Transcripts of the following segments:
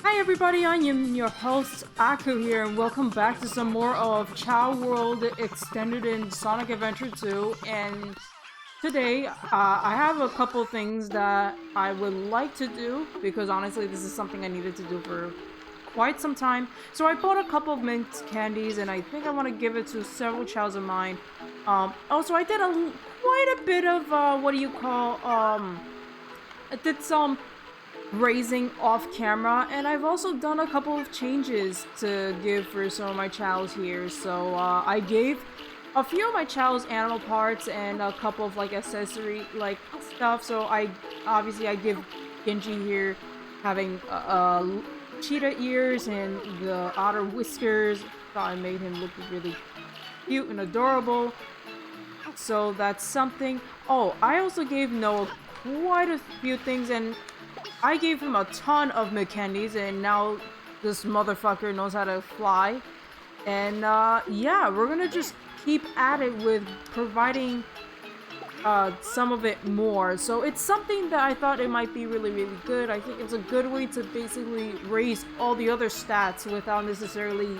Hi everybody, I am your host Aku here, and welcome back to some more of Chao World extended in Sonic Adventure 2. And today, I have a couple things that I would like to do because honestly, this is something I needed to do for quite some time. So I bought a couple of mint candies, and I think I want to give it to several chows of mine. Also, I did quite a bit of what do you call I did some raising off camera, and I've also done a couple of changes to give for some of my chows here. So I gave a few of my chows animal parts and a couple of like accessory like stuff. So I give Genji here having cheetah ears and the otter whiskers. Thought I made him look really cute and adorable. So that's something. Oh, I also gave Noah quite a few things, and I gave him a ton of McKendies, and now this motherfucker knows how to fly. And yeah, we're gonna just keep at it with providing some of it more. So it's something that I thought it might be really good. I think it's a good way to basically raise all the other stats without necessarily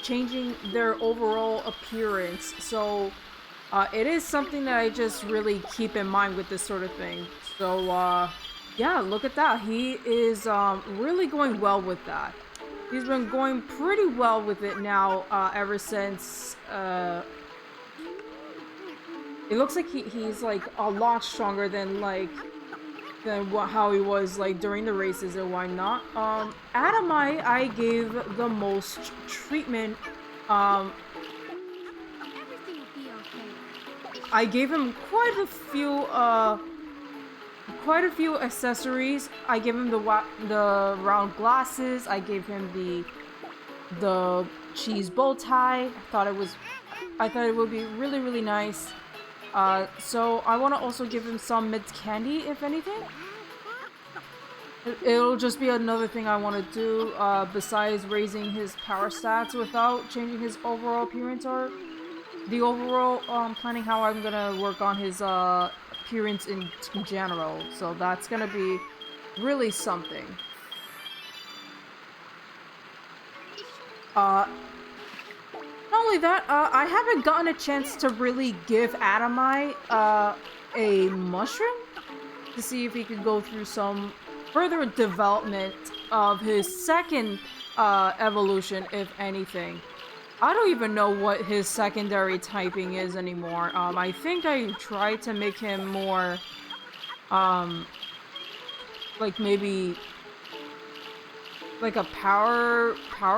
changing their overall appearance. So it is something that I just really keep in mind with this sort of thing. So yeah, look at that. He is really going well with that. He's been going pretty well with it now ever since it looks like he's like a lot stronger than how he was like during the races and why not. Adam I gave the most treatment. I gave him quite a few accessories. I gave him the round glasses. I gave him the cheese bow tie. I thought it would be really nice. So I want to also give him some mid candy, if anything. It'll just be another thing I want to do besides raising his power stats without changing his overall appearance or the overall planning how I'm gonna work on his appearance in general. So that's gonna be really something. Not only that, I haven't gotten a chance to really give Adamai a mushroom to see if he could go through some further development of his second evolution, if anything. I don't even know what his secondary typing is anymore. I think I tried to make him more, like maybe like a power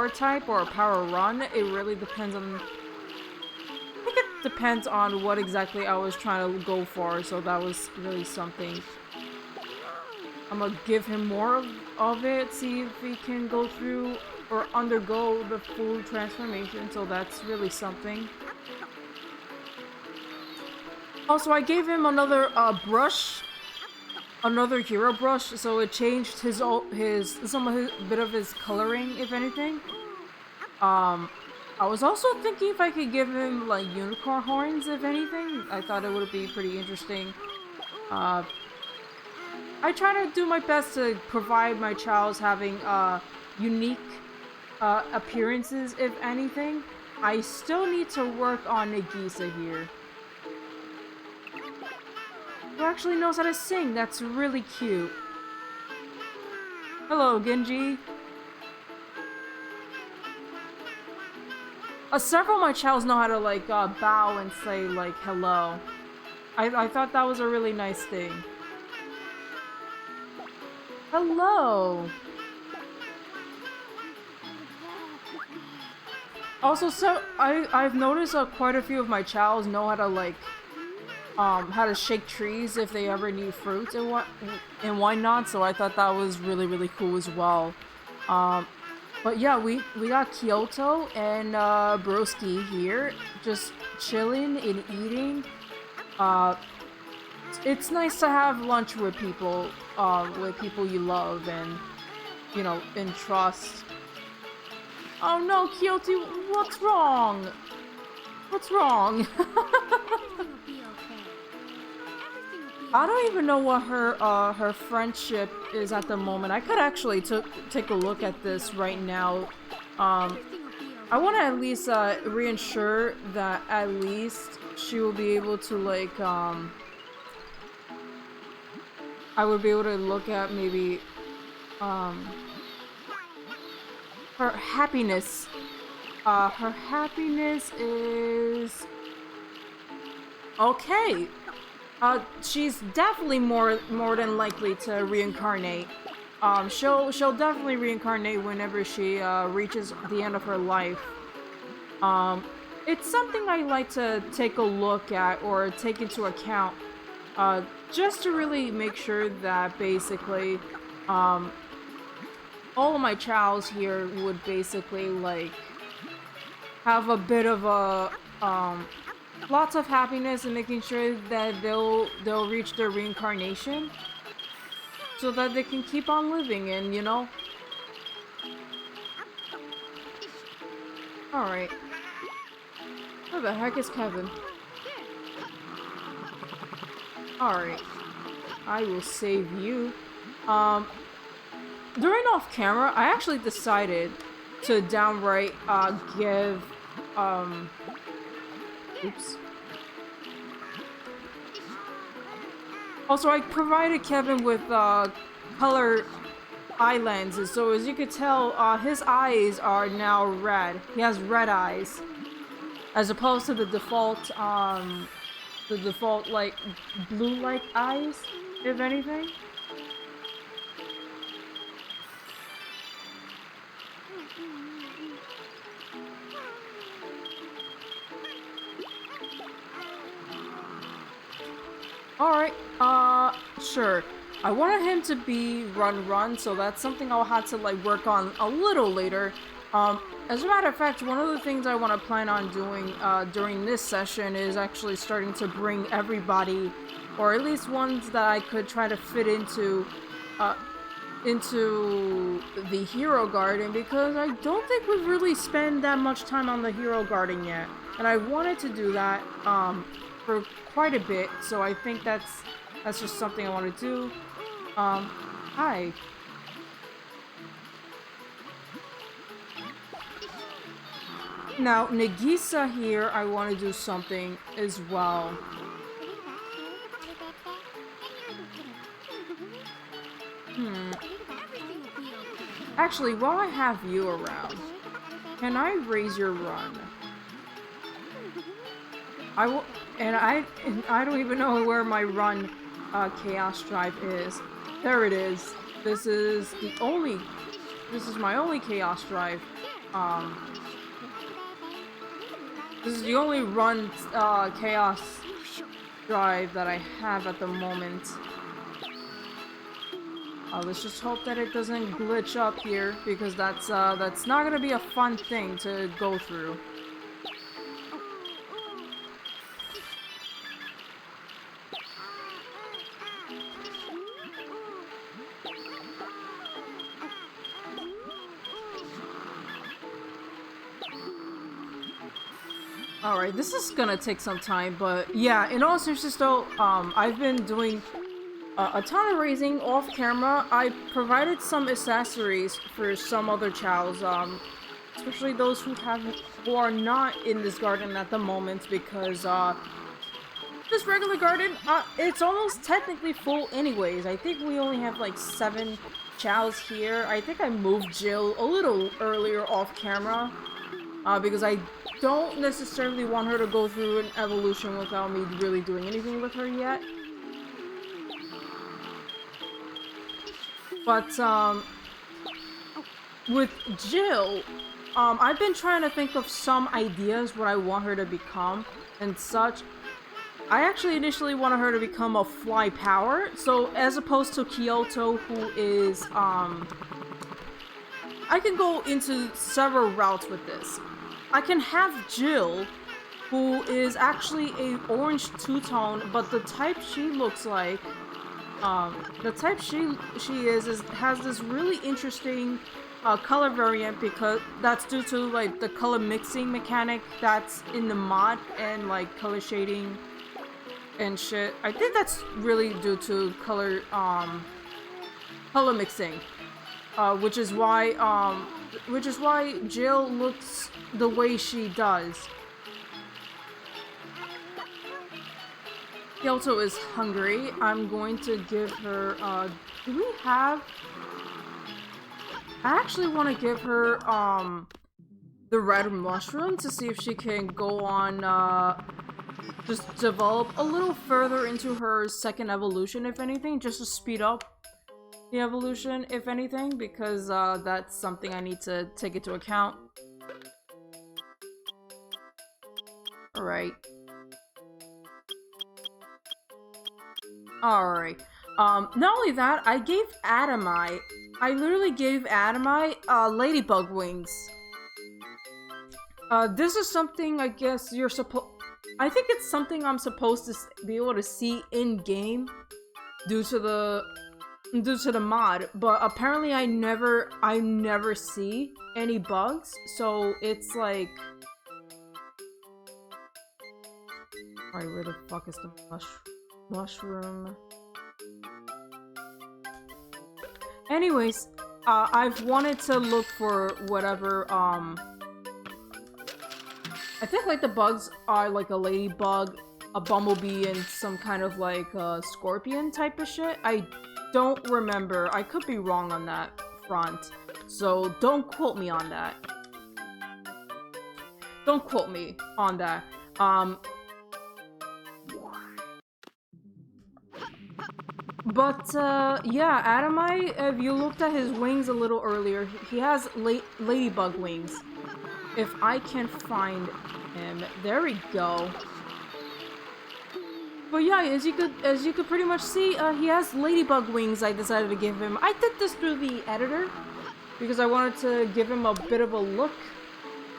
type or a power run. It really depends on. I think it depends on what exactly I was trying to go for. So that was really something. I'm gonna give him more of it, see if he can go through or undergo the full transformation, so that's really something. Also, I gave him another brush, another hero brush, so it changed his bit of his coloring, if anything. I was also thinking if I could give him like unicorn horns, if anything. I thought it would be pretty interesting. I try to do my best to provide my chows having unique appearances, if anything. I still need to work on Nagisa here. Who actually knows how to sing? That's really cute. Hello, Genji. Several of my chows know how to like bow and say like hello. I thought that was a really nice thing. Hello. Also, so I've noticed quite a few of my chows know how to like how to shake trees if they ever need fruits and why not. So I thought that was really cool as well. But yeah, we got Kyoto and Broski here, just chilling and eating. It's nice to have lunch with people you love and you know and trust. Oh no, Kyoto, what's wrong? What's wrong? I don't even know what her friendship is at the moment. I could actually take a look at this right now. Um, I want to at least reinsure that at least she will be able to like I would be able to look at maybe um her happiness. Her happiness is okay. She's definitely more than likely to reincarnate. She'll definitely reincarnate whenever she reaches the end of her life. Um, it's something I like to take a look at or take into account, just to really make sure that basically, um, all of my chows here would basically like have a bit of a lots of happiness and making sure that they'll reach their reincarnation so that they can keep on living and you know. All right. Where the heck is Kevin? All right. I will save you. During off camera, I actually decided to downright give oops. Also, I provided Kevin with color eye lenses, so as you could tell, his eyes are now red. He has red eyes, as opposed to the default like blue-like eyes, if anything. Alright, sure. I wanted him to be run, so that's something I'll have to, like, work on a little later. As a matter of fact, one of the things I want to plan on doing, during this session is actually starting to bring everybody, or at least ones that I could try to fit into the Hero Garden, because I don't think we've really spent that much time on the Hero Garden yet. And I wanted to do that, for quite a bit, so I think that's just something I want to do. Hi. Now, Nagisa here, I want to do something as well. Actually, while I have you around, can I raise your run? I will, and I don't even know where my run chaos drive is. There it is. This is my only chaos drive. This is the only run chaos drive that I have at the moment. Let's just hope that it doesn't glitch up here, because that's not gonna be a fun thing to go through. Alright, this is gonna take some time, but yeah, in all seriousness though, I've been doing a ton of raising off camera. I provided some accessories for some other chows, especially those who are not in this garden at the moment, because this regular garden, it's almost technically full anyways. I think we only have like 7 chows here. I think I moved Jill a little earlier off camera, because I don't necessarily want her to go through an evolution without me really doing anything with her yet. But, with Jill, I've been trying to think of some ideas what I want her to become and such. I actually initially wanted her to become a fly power, so as opposed to Kyoto, who is, I can go into several routes with this. I can have Jill, who is actually a orange two-tone, but the type she looks like, the type she has this really interesting color variant, because that's due to like the color mixing mechanic that's in the mod and like color shading and shit. I think that's really due to color mixing, which is why Jill looks the way she does. Kyoto is hungry. I'm going to give her, do we have... I actually want to give her, the red mushroom to see if she can go on, just develop a little further into her second evolution, if anything, just to speed up the evolution, if anything, because, that's something I need to take into account. Alright. Alright. Not only that, I literally gave Adamai, ladybug wings. This is something I guess I think it's something I'm supposed to be able to see in-game due to the mod, but apparently I never see any bugs, so it's like... Alright, where the fuck is the mushroom? Anyways, I've wanted to look for whatever, I think like the bugs are like a ladybug, a bumblebee, and some kind of like scorpion type of shit. I don't remember. I could be wrong on that front, so don't quote me on that. Don't quote me on that. But, yeah, Adamai, if you looked at his wings a little earlier, he has ladybug wings. If I can find him, there we go. But yeah, as you could pretty much see, he has ladybug wings I decided to give him. I did this through the editor, because I wanted to give him a bit of a look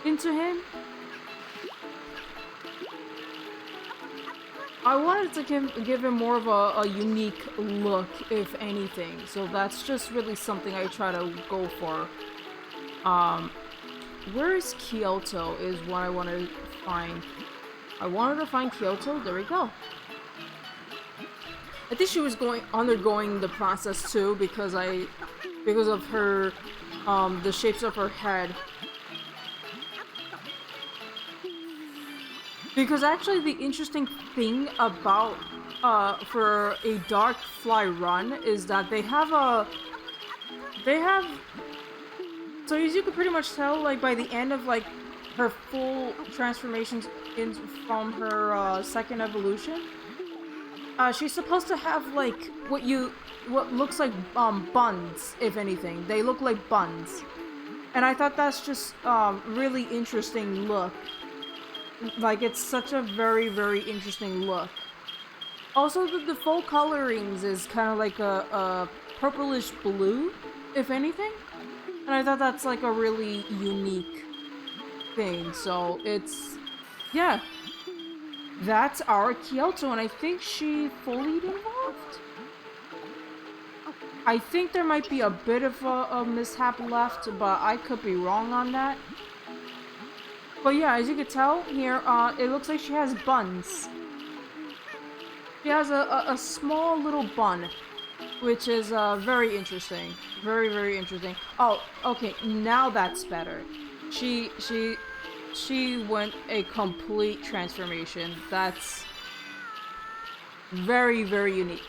into him. I wanted to give him more of a unique look, if anything. So that's just really something I try to go for. Where is Kyoto is what I want to find. I wanted to find Kyoto. There we go. I think she was undergoing the process too because of her, the shapes of her head. Because actually the interesting thing about, for a dark fly run is that they have, so as you can pretty much tell, like, by the end of, like, her full transformations from her, second evolution, she's supposed to have, like, what looks like, buns, if anything. They look like buns. And I thought that's just, really interesting look. Like, it's such a very, very interesting look. Also, the full colorings is kind of like a purplish blue, if anything. And I thought that's like a really unique thing. So it's, yeah. That's our Kyoto, and I think she fully evolved. I think there might be a bit of a mishap left, but I could be wrong on that. But yeah, as you can tell here, it looks like she has buns. She has a small little bun, which is very interesting. Very, very interesting. Oh, okay, now that's better. She went a complete transformation. That's very, very unique.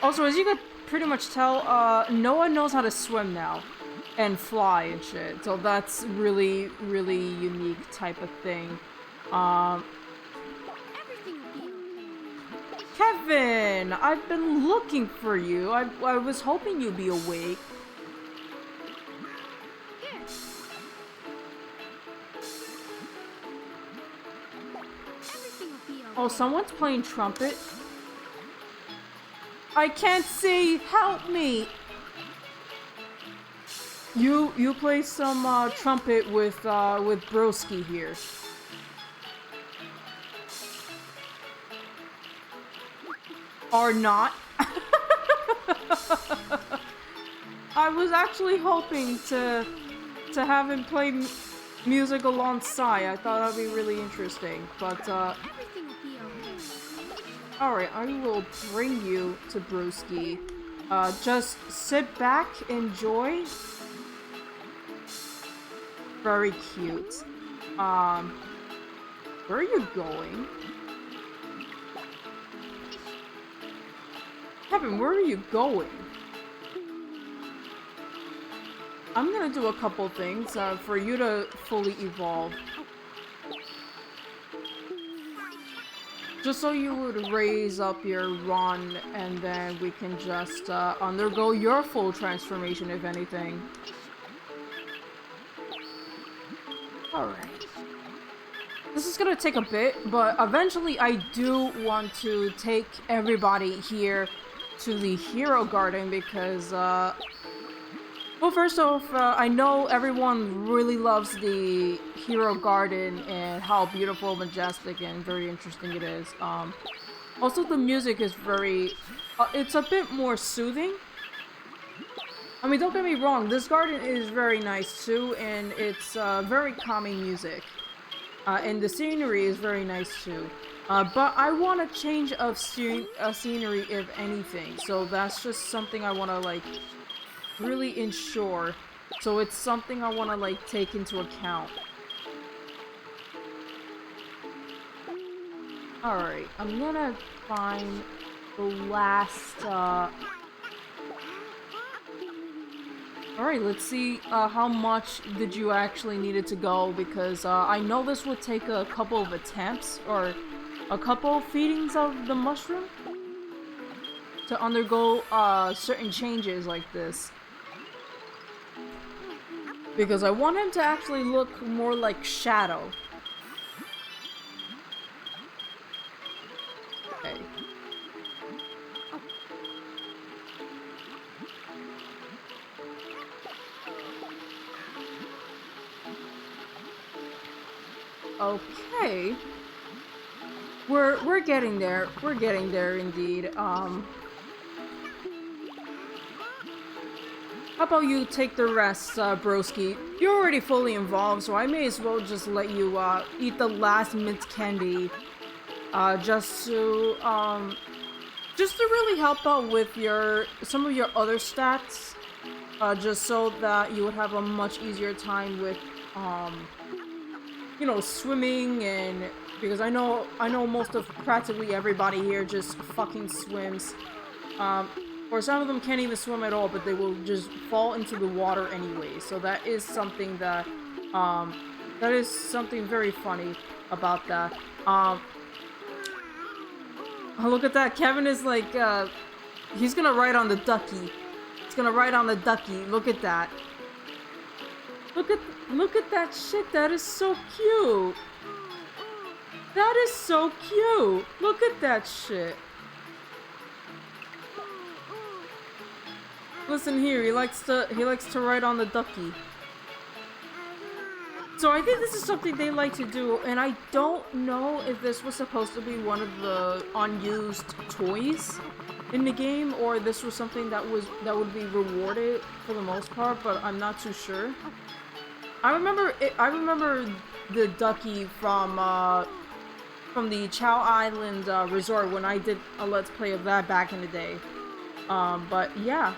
Also, as you could pretty much tell, Noah knows how to swim now and fly and shit, so that's really, really unique type of thing. Kevin, I've been looking for you. I was hoping you'd be awake. Oh, someone's playing trumpet. I can't see! Help me! You play some trumpet with Broski here. Or not. I was actually hoping to have him play music alongside. I thought that'd be really interesting. But alright, I will bring you to Brewski. Just sit back, enjoy. Very cute. Where are you going? Kevin, where are you going? I'm gonna do a couple things for you to fully evolve. Just so you would raise up your run, and then we can just undergo your full transformation, if anything. Alright. This is gonna take a bit, but eventually I do want to take everybody here to the Hero Garden because, well, first off, I know everyone really loves the Hero Garden and how beautiful, majestic, and very interesting it is. Also, the music is very, it's a bit more soothing. I mean, don't get me wrong, this garden is very nice too, and it's very calming music. And the scenery is very nice too. But I want a change of scenery, if anything. So that's just something I want to, like, really ensure. So it's something I want to, like, take into account. Alright, I'm gonna find the last, Alright, let's see how much did you actually need it to go, because I know this would take a couple of attempts, or a couple of feedings of the mushroom to undergo certain changes like this. Because I want him to actually look more like Shadow. Okay. Okay. We're getting there. We're getting there indeed. How about you take the rest, broski? You're already fully involved, so I may as well just let you eat the last mint candy. Just to really help out with some of your other stats. Just so that you would have a much easier time with you know, swimming, and because I know most of practically everybody here just fucking swims. Or some of them can't even swim at all, but they will just fall into the water anyway. So that is something that is something very funny about that. Look at that. Kevin is like he's gonna ride on the ducky. He's gonna ride on the ducky. Look at that. Look at that shit. That is so cute. That is so cute. Look at that shit. Listen here, he likes to ride on the ducky. So I think this is something they like to do, and I don't know if this was supposed to be one of the unused toys in the game, or this was something that would be rewarded for the most part, but I'm not too sure. I remember the ducky from the Chao Island resort when I did a Let's Play of that back in the day. But yeah.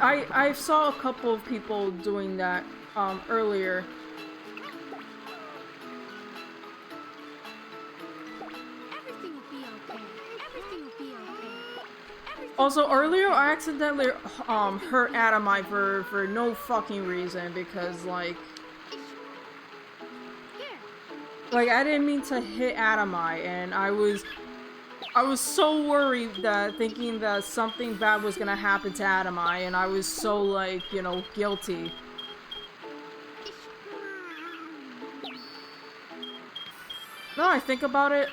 I saw a couple of people doing that earlier. Everything will be okay. Everything will be okay. Also, earlier I accidentally hurt Adamai for no fucking reason, because like I didn't mean to hit Adamai, and I was so worried that thinking that something bad was gonna happen to Adamai, and I was so, like, you know, guilty. Now I think about it,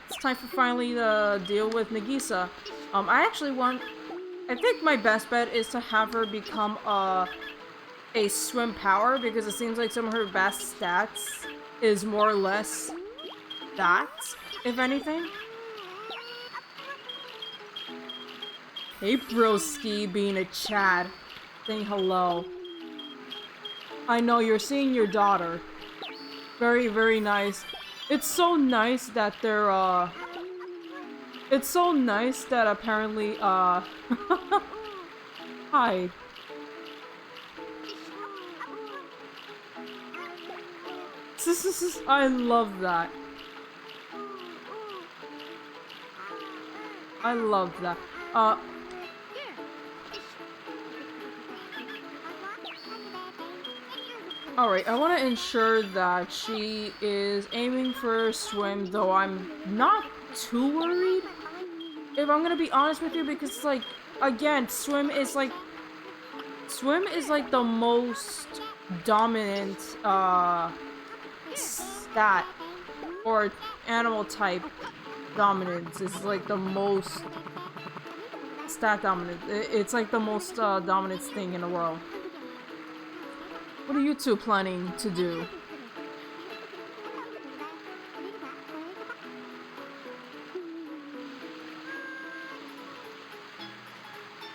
it's time for finally to deal with Nagisa. I think my best bet is to have her become a swim power, because it seems like some of her best stats is more or less that, if anything. Hey broski, being a Chad, saying hello. I know you're seeing your daughter. Very, very nice. It's so nice that they're, it's so nice that apparently, hi. I love that. I love that. Alright, I want to ensure that she is aiming for swim, though I'm not too worried. If I'm gonna be honest with you, because, like, again, swim is like the most dominant, stat, or animal type dominance. Is like the most stat dominant. It's like the most, dominant thing in the world. What are you two planning to do?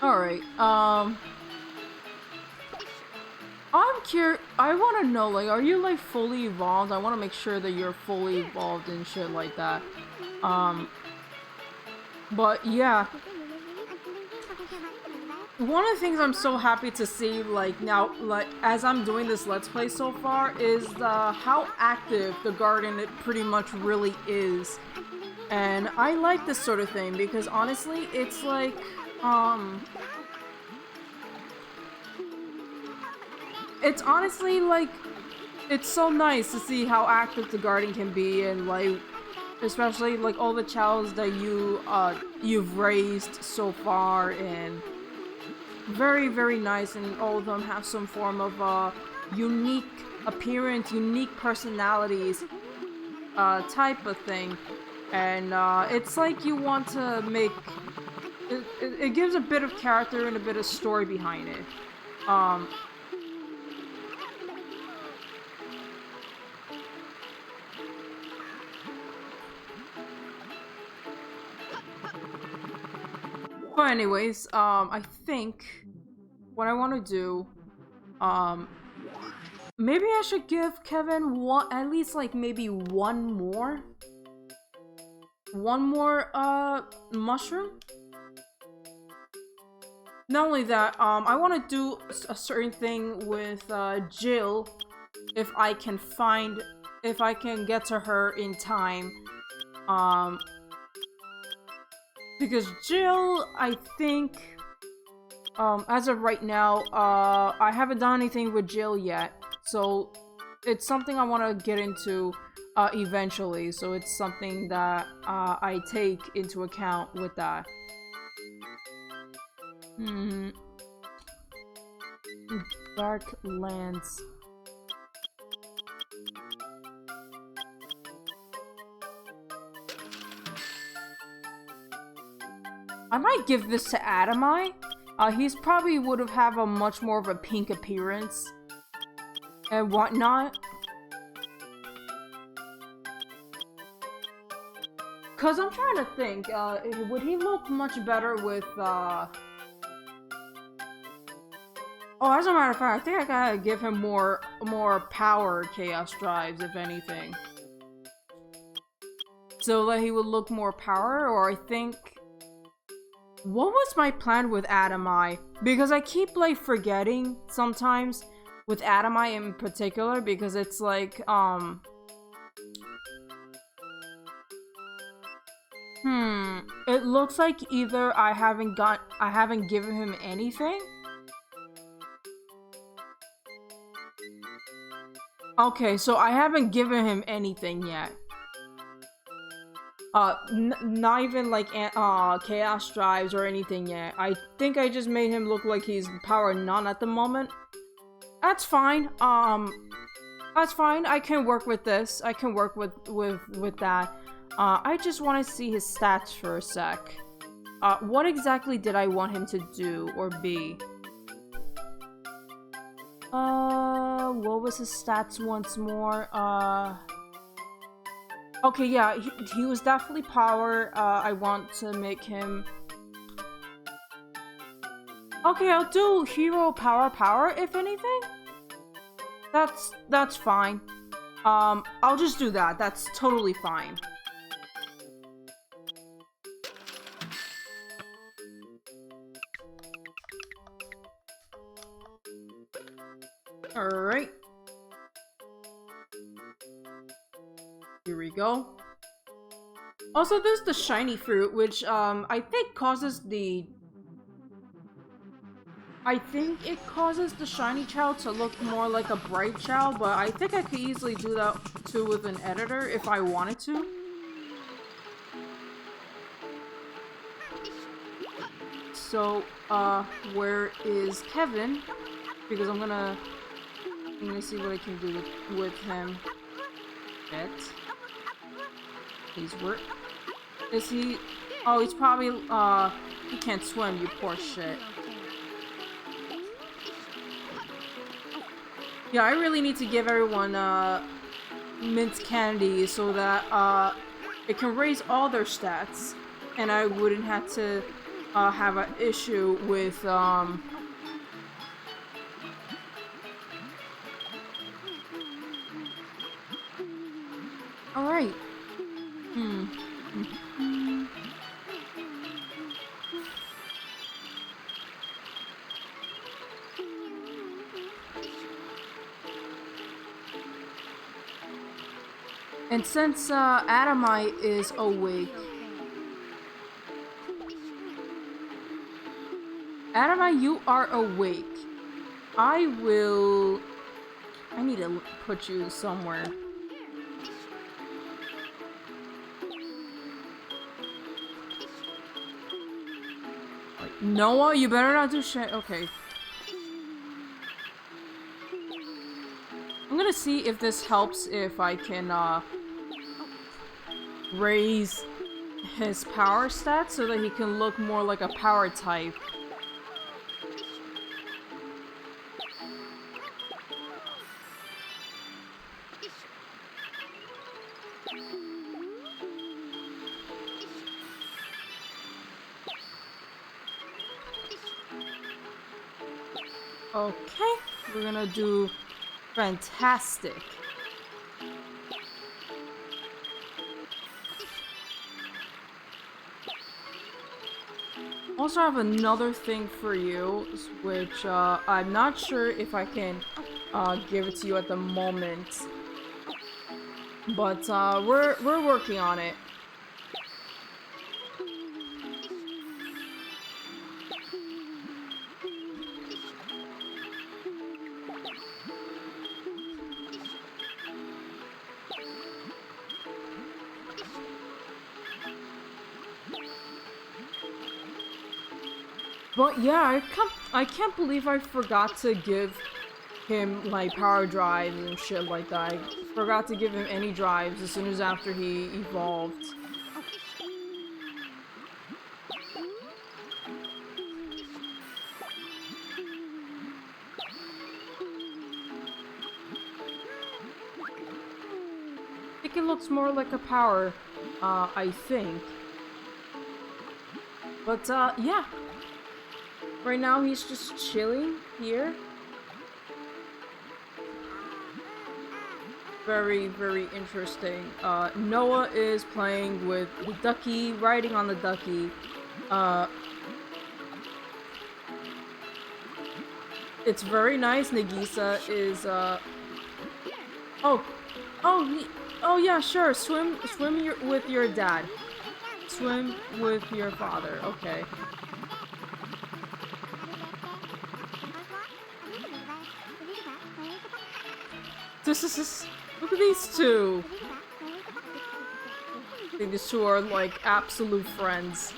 Alright, I want to know, like, are you, like, fully evolved? I want to make sure that you're fully evolved and shit like that. But yeah. One of the things I'm so happy to see, like, now, like, as I'm doing this Let's Play so far, is how active the garden it pretty much really is. And I like this sort of thing, because honestly, it's like, it's honestly, like, it's so nice to see how active the garden can be, and, like, especially, like, all the chows that you've raised so far, and very, very nice, and all of them have some form of, unique appearance, unique personalities, type of thing. And, it's like you want to make... It gives a bit of character and a bit of story behind it. But anyways, I think what I want to do, maybe I should give Kevin at least, like, maybe one more mushroom. Not only that, I want to do a certain thing with, Jill, if I can get to her in time, because Jill, I think, as of right now, I haven't done anything with Jill yet, so it's something I want to get into, eventually, so it's something that, I take into account with that. Dark Lands. I might give this to Adamai. He's probably would have a much more of a pink appearance and whatnot. Cause I'm trying to think, would he look much better with, Oh, as a matter of fact, I think I gotta give him more power chaos drives, if anything. So that he would look more power, or I think... What was my plan with Adamai? Because I keep, like, forgetting sometimes with Adamai in particular, because it's like, it looks like either I haven't given him anything. Okay, so I haven't given him anything yet. Not even like chaos drives or anything yet. I think I just made him look like he's power none at the moment. That's fine. That's fine. I can work with this. I can work with that. I just want to see his stats for a sec. What exactly did I want him to do or be? What was his stats once more? Okay, yeah, he was definitely power. I want to make him... Okay, I'll do hero power, if anything. That's fine. I'll just do that. That's totally fine. Alright. Here we go. Also, there's the shiny fruit, which, I think causes the... I think it causes the shiny Chao to look more like a bright Chao, but I think I could easily do that too with an editor if I wanted to. So, where is Kevin? Because I'm gonna see what I can do with him. Shit. Please work. Is he? Oh, he's probably, he can't swim, you poor shit. Yeah, I really need to give everyone, mint candy so that, it can raise all their stats. And I wouldn't have to, have an issue with, Alright. And since, Adamite is awake... Adamite, you are awake. I need to put you somewhere. Noah, you better not do shit. Okay. I'm gonna see if this helps if I can, raise his power stats so that he can look more like a power type. Okay, we're gonna do fantastic. Also have another thing for you, which I'm not sure if I can give it to you at the moment, but we're working on it. But yeah, I can't believe I forgot to give him like power drives and shit like that. I forgot to give him any drives as soon as after he evolved. I think it looks more like a power, I think. But yeah. Right now, he's just chilling here. Very, very interesting. Noah is playing with the ducky, riding on the ducky. It's very nice. Nagisa is, oh yeah, sure. Swim with your dad. Swim with your father. Okay. Look at these two. I think these two are like absolute friends.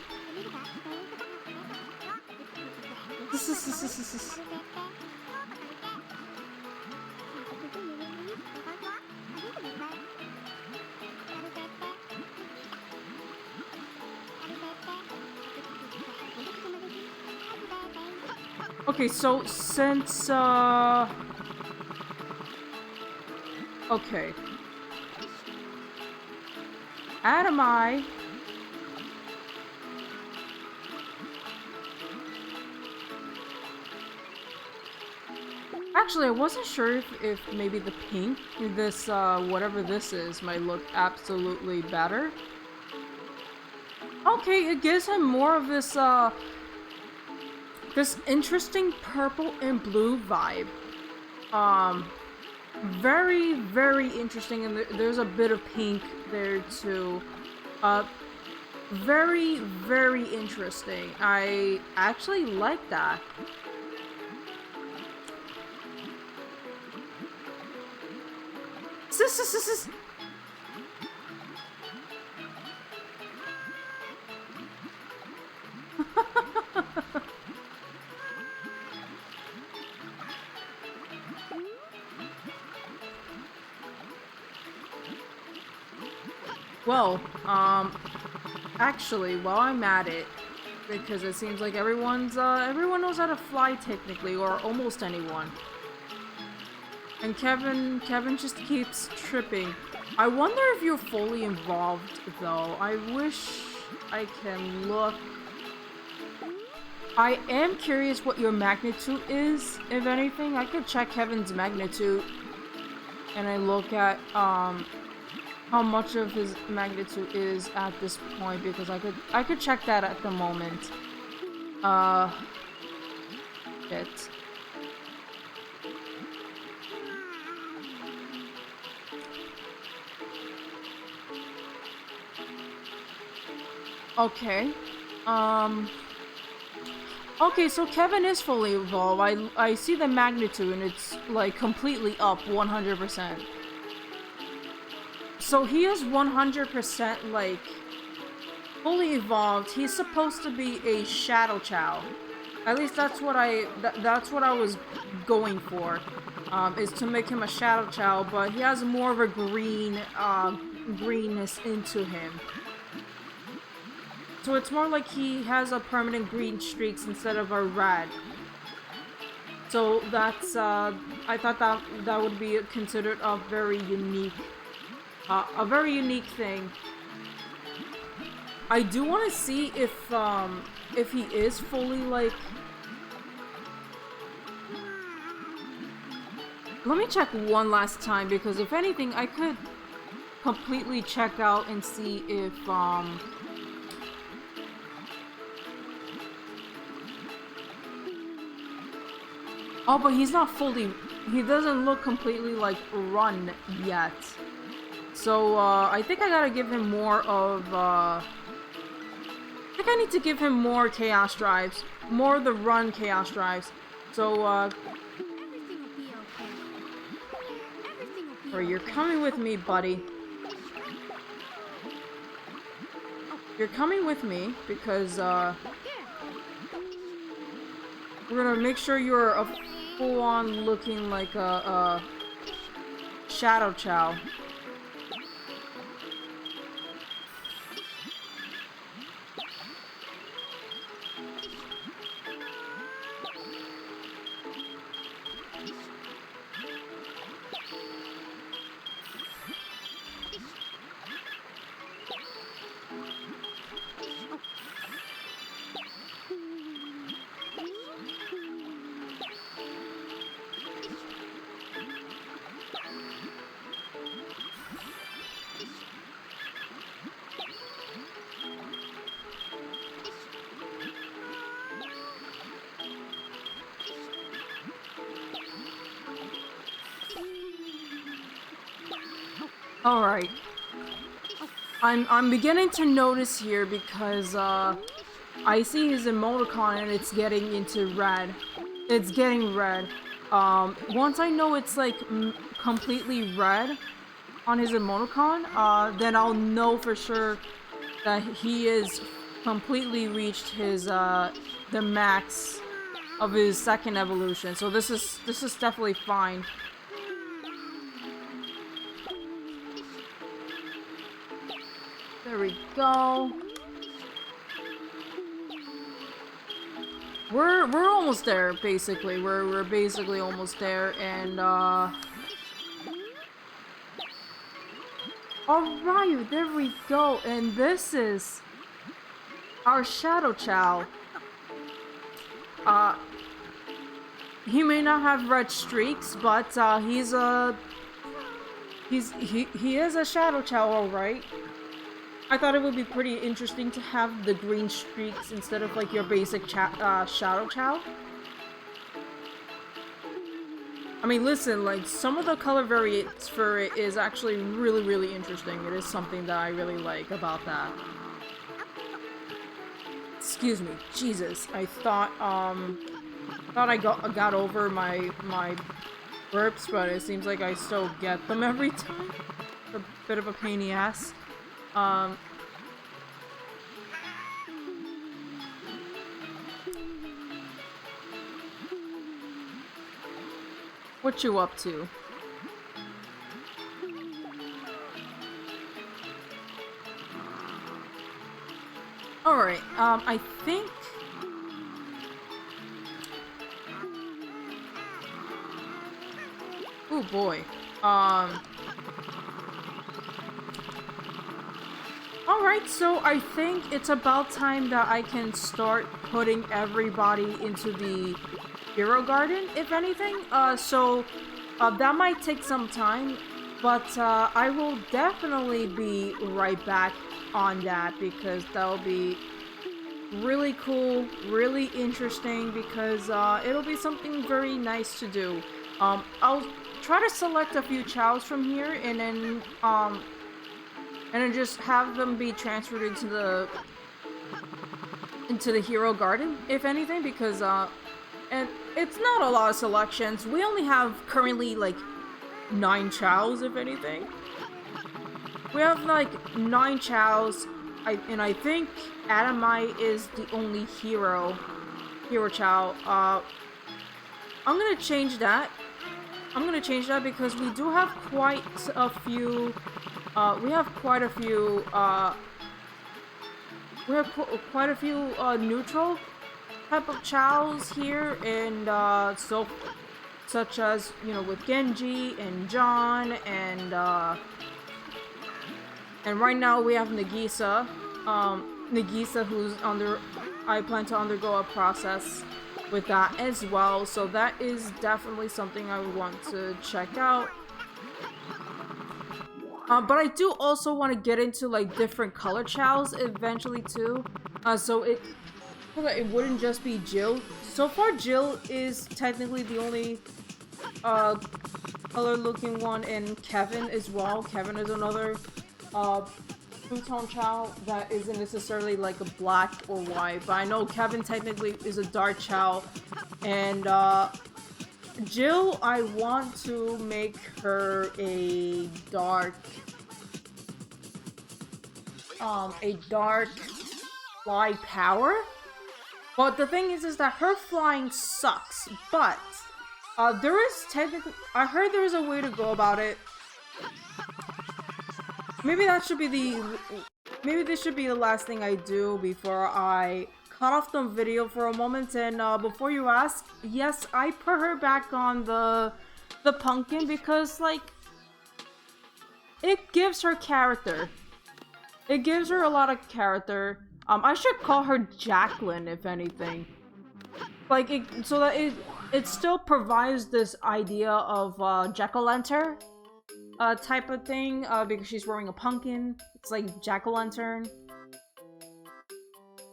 Okay, so since okay. Adamai. Actually, I wasn't sure if maybe the pink, this, whatever this is, might look absolutely better. Okay, it gives him more of this, this interesting purple and blue vibe. Very, very interesting, and there's a bit of pink there too. Very, very interesting. I actually like that. Sis. Well, actually, while I'm at it, because it seems like everyone knows how to fly technically, or almost anyone. And Kevin just keeps tripping. I wonder if you're fully involved, though. I wish I can look. I am curious what your magnitude is, if anything. I could check Kevin's magnitude. And I look at, how much of his magnitude is at this point, because I could check that at the moment. Shit. Okay. Okay, so Kevin is fully evolved. I see the magnitude and it's like completely up 100%. So he is 100% like fully evolved. He's supposed to be a Shadow Chao. At least that's what that's what I was going for. Is to make him a Shadow Chao, but he has more of a greenness into him. So it's more like he has a permanent green streaks instead of a red. So that's, I thought that would be considered a very unique thing. I do want to see if he is fully, like... Let me check one last time, because if anything, I could completely check out and see if, Oh, but he's not fully... He doesn't look completely, like, run yet. So, I think I gotta give him more of, I think I need to give him more Chaos Drives. More of the run Chaos Drives. So, Everything will be okay. Everything will be or you're okay. coming with me, buddy. You're coming with me, because, we're gonna make sure you're a full-on looking like a Shadow Chao. Alright. I'm beginning to notice here because, I see his emoticon and it's getting into red. It's getting red. Once I know it's, like, completely red on his emoticon, then I'll know for sure that he is completely reached his, the max of his second evolution. So this is definitely fine. There we go. We're almost there, basically. We're basically almost there, and alright, there we go. And this is our Shadow Chao. he may not have red streaks, but he is a Shadow Chow, alright. I thought it would be pretty interesting to have the green streaks instead of like your basic Shadow Chow. I mean, listen, like, some of the color variants for it is actually really, really interesting. It is something that I really like about that. Excuse me, Jesus. I thought I got over my burps, but it seems like I still get them every time. It's a bit of a pain in the ass. What you up to? Alright, I think... Oh boy. Alright, so I think it's about time that I can start putting everybody into the Hero Garden, if anything. That might take some time, but I will definitely be right back on that because that'll be really cool, really interesting because it'll be something very nice to do. I'll try to select a few chows from here and then just have them be transferred into the Hero Garden, if anything, because and it's not a lot of selections. We only have currently like 9 chows, if anything. We have like 9 chows, and I think Adamite is the only hero chow. I'm gonna change that. Because we do have quite a few. We have quite a few. Neutral type of chows here, and such as, you know, with Genji and John, and right now we have Nagisa. Nagisa, who's I plan to undergo a process with that as well, so that is definitely something I would want to check out. But I do also want to get into like different color chows eventually too, so it wouldn't just be Jill. So far, Jill is technically the only color-looking one, and Kevin as well. Kevin is another two-tone chow that isn't necessarily like a black or white, but I know Kevin technically is a dark chow, and Jill, I want to make her a dark fly power. But the thing is that her flying sucks. But there is technically, I heard there is a way to go about it. Maybe this should be the last thing I do before I cut off the video for a moment. And before you ask, yes, I put her back on the pumpkin because, like, it gives her character. It gives her a lot of character. I should call her Jacqueline, if anything. Like, so that it still provides this idea of jack-o'-lantern type of thing, because she's wearing a pumpkin. It's like jack-o'-lantern.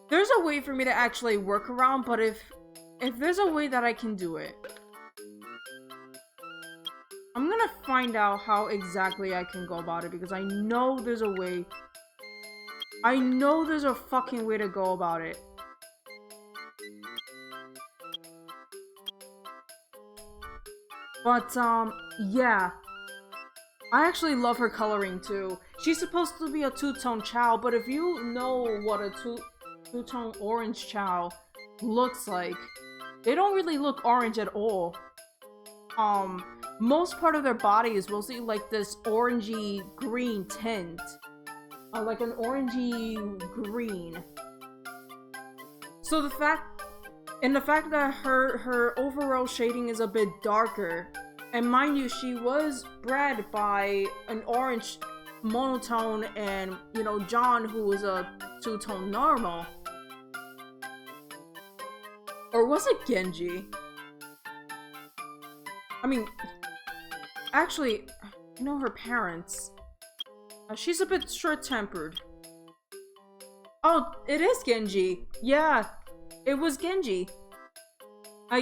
There's a way for me to actually work around, but if there's a way that I can do it, I'm gonna find out how exactly I can go about it, because I know there's a way. I know there's a fucking way to go about it. But, yeah. I actually love her coloring, too. She's supposed to be a two-tone chow, but if you know what a two-tone orange chow looks like, they don't really look orange at all. Most part of their body is mostly like this orangey green tint. Like an orangey green. So the fact that her overall shading is a bit darker, and mind you, she was bred by an orange monotone, and, you know, John, who was a two-tone normal. Or was it Genji? I mean, actually, I know her parents. She's a bit short-tempered. Oh, it is Genji. Yeah, it was Genji.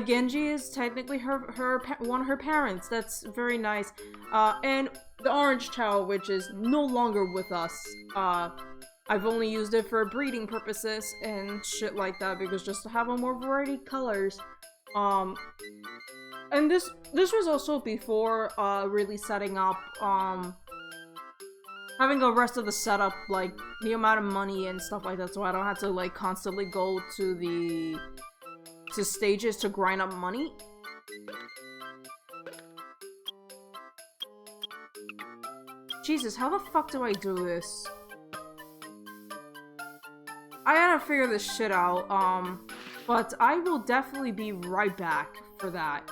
Genji is technically one of her parents. That's very nice. And the orange towel, which is no longer with us. I've only used it for breeding purposes and shit like that because just to have a more variety of colors. And this was also before really setting up having the rest of the setup, like the amount of money and stuff like that, so I don't have to like constantly go to stages to grind up money. Jesus, how the fuck do I do this? I gotta figure this shit out, but I will definitely be right back for that.